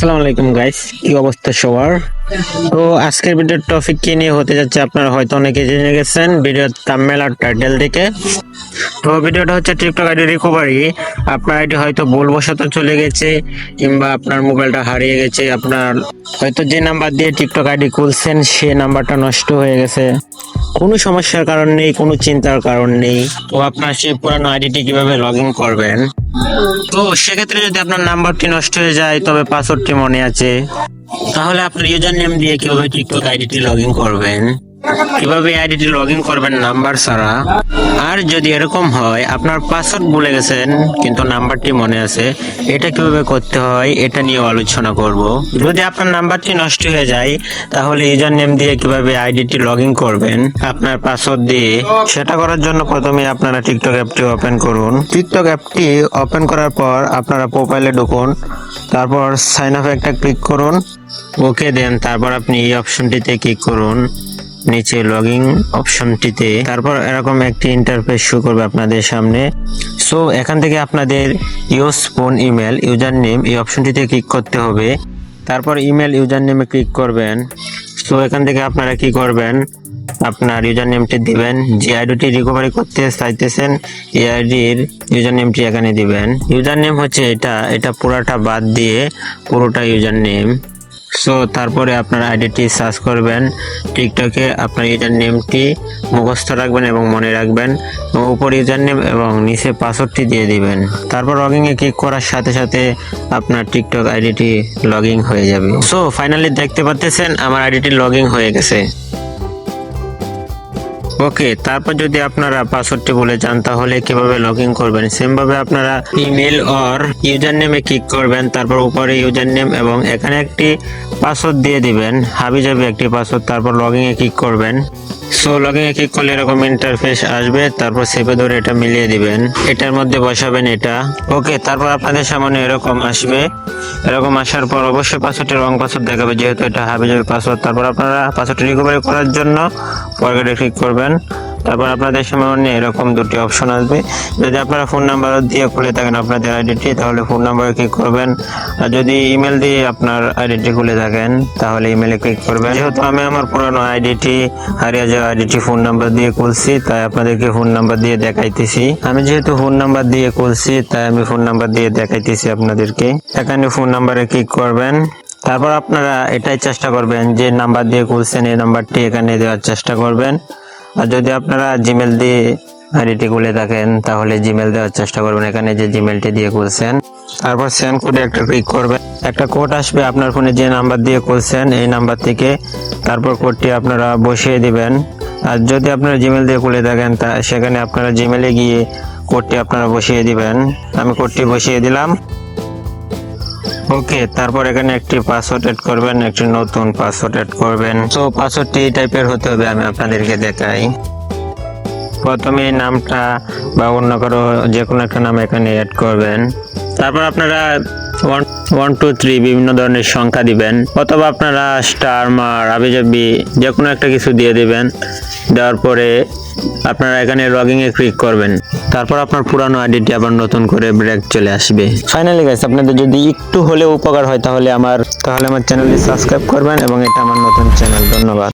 আসসালামু আলাইকুম গাইস, কি অবস্থা সবার? তো আজকের ভিডিওর টপিক কি নিয়ে হতে যাচ্ছে আপনারা হয়তো অনেকে জেনে গেছেন ভিডিওর থাম্বনেল আর টাইটেল দেখে। তো ভিডিওটা হচ্ছে টিকটক আইডি রিকভারি। আপনার আইডি হয়তো ভুলবশত চলে গেছে কিংবা আপনার মোবাইলটা হারিয়ে গেছে, আপনার হয়তো যে নাম্বার দিয়ে টিকটক আইডি খুলছেন সে নাম্বারটা নষ্ট হয়ে গেছে। কোনো সমস্যার কারণ নেই, কোনো চিন্তার কারণ নেই। তো আপনার সেই পুরানো আইডিটি কিভাবে লগ ইন করবেন? তো সেক্ষেত্রে যদি আপনার নাম্বারটি নষ্ট হয়ে যায় তবে পাসওয়ার্ডটি মনে আছে, তাহলে আপনার ইউজার নেম দিয়ে কিভাবে টিকটক আইডিটি লগ ইন করবেন, কিভাবে আইডিটি লগ ইন করবেন নাম্বার ছাড়া। আর যদি এরকম হয় আপনার পাসওয়ার্ড ভুলে গেছেন কিন্তু নাম্বারটি মনে আছে, এটা কিভাবে করতে হয় এটা নিয়ে আলোচনা করব। যদি আপনার নাম্বারটি নষ্ট হয়ে যায় তাহলে ইউজার নেম দিয়ে কিভাবে আইডিটি লগ ইন করবেন আপনার পাসওয়ার্ড দিয়ে, সেটা করার জন্য প্রথমে আপনারা টিকটক অ্যাপটি ওপেন করুন। টিকটক অ্যাপটি ওপেন করার পর আপনারা প্রোফাইলে ঢুকুন, তারপর সাইন আপ একটা ক্লিক করুন, ওকে দেন। তারপর আপনি এই অপশনটিতে ক্লিক করুন, নিচে লগইন অপশনটিতে। তারপর এরকম একটি ইন্টারফেস শো করবে আপনাদের সামনে। সো এখান থেকে আপনাদের use phone email user name এই অপশনটিতে ক্লিক করতে হবে। তারপর ইমেল ইউজার নেমে ক্লিক করবেন। সো এখান থেকে আপনারা কি করবেন, আপনার ইউজার নেমটি দিবেন, যে আইডিটি রিকভারি করতে চাইতেছেন এই আইডির ইউজার নেমটি এখানে দিবেন। ইউজার নেম হচ্ছে এটা পুরাটা বাদ দিয়ে পুরোটা ইউজার নেম। সো তারপরে আপনার আইডিটি সার্চ করবেন টিকটকে, আপনার ইউজার নেমটি মুখস্থ রাখবেন এবং মনে রাখবেন, এবং উপর ইউজার নেম এবং নিচে পাসওয়ার্ডটি দিয়ে দিবেন। তারপর লগইনে ক্লিক করার সাথে সাথে আপনার টিকটক আইডিটি লগইন হয়ে যাবে। সো ফাইনালি দেখতে পাচ্ছেন আমার আইডিটি লগইন হয়ে গেছে। ওকে, তারপর যদি আপনারা পাসওয়ার্ডটি ভুলে যান তাহলে কিভাবে লগ ইন করবেন, সেম ভাবে আপনারা ইমেল অর ইউজার নেমে ক্লিক করবেন, তারপর উপরে ইউজার নেম এবং এখানে একটি পাসওয়ার্ড দিয়ে দিবেন, হাবিজাবি একটি পাসওয়ার্ড। তারপর লগ ইনে ক্লিক করবেন। সো লগ ইনে ক্লিক করলে এরকম ইন্টারফেস আসবে, তারপর সেভে ধরে এটা মিলিয়ে দিবেন, এটার মধ্যে বসাবেন এটা। ওকে, তারপর আপনাদের সামনে এরকম আসবে। এরকম আসার পর অবশ্যই পাসওয়ার্ডটি রং পাসওয়ার্ড দেখাবে, যেহেতু এটা হাবিজাবি পাসওয়ার্ড। তারপর আপনারা পাসওয়ার্ডটি রিকভারি করার জন্য ফরগেটে ক্লিক করবেন। তারপর আপনাদের সামনে এরকম দুটি অপশন আসবে। যদি আপনারা ফোন নাম্বার দিয়ে খুলে থাকেন আপনাদের আইডিটি তাহলে ফোন নাম্বারে ক্লিক করবেন, আর যদি ইমেল দিয়ে আপনার আইডিটি খুলে থাকেন তাহলে ইমেলে ক্লিক করবেন। যেহেতু আমি আমার পুরানো আইডিটি হারিয়ে যাওয়া আইডিটি ফোন নাম্বার দিয়ে খুলছি তাই আপনাদেরকে ফোন নাম্বার দিয়ে দেখাইতেছি। আমি যেহেতু ফোন নাম্বার দিয়ে খুলছি তাই আমি ফোন নাম্বার দিয়ে দেখাইতেছি আপনাদেরকে। এখানে ফোন নাম্বারে ক্লিক করবেন। তারপর আপনারা এটাই চেষ্টা করবেন যে নাম্বার দিয়ে খুলছেন এই নাম্বারটি এখানে দেওয়ার চেষ্টা করবেন। আর যদি আপনারা জিমেল দিয়ে আইডিটি খুলে থাকেন তাহলে জিমেল দেওয়ার চেষ্টা করবেন, এখানে যে জিমেলটি দিয়ে খুলছেন। তারপর সেন্ড কোডে একটা ক্লিক করবেন, একটা কোড আসবে আপনার ফোনে যে নাম্বার দিয়ে খুলছেন এই নাম্বার থেকে। তারপর কোডটি আপনারা বসিয়ে দিবেন। আর যদি আপনারা জিমেল দিয়ে খুলে থাকেন তা সেখানে আপনারা জিমেলে গিয়ে কোডটি আপনারা বসিয়ে দিবেন। আমি কোডটি বসিয়ে দিলাম। ওকে, তারপর এখানে একটি পাসওয়ার্ড এড করবেন, একটি নতুন পাসওয়ার্ড এড করবেন। তো পাসওয়ার্ডটি এই টাইপের হতে হবে, আমি আপনাদেরকে দেখাই। প্রথমে নামটা বা অন্য কারো যে কোনো একটা নাম এখানে এড করবেন। তারপর আপনারা 1 2 3 বিভিন্ন ধরনের সংখ্যা দিবেন, অথবা আপনারা স্টার মার আবিজাবি যে কোনো একটা কিছু দিয়ে দিবেন। দেওয়ার পরে আপনারা এখানে লগইনে ক্লিক করবেন। তারপর আপনার পুরানো আইডিটি আবার নতুন করে ব্রেক চলে আসবে। ফাইনালি গাইস, আপনাদের যদি একটু হলেও উপকার হয় তাহলে আমার চ্যানেলটি সাবস্ক্রাইব করবেন এবং এটা আমার নতুন চ্যানেল। ধন্যবাদ।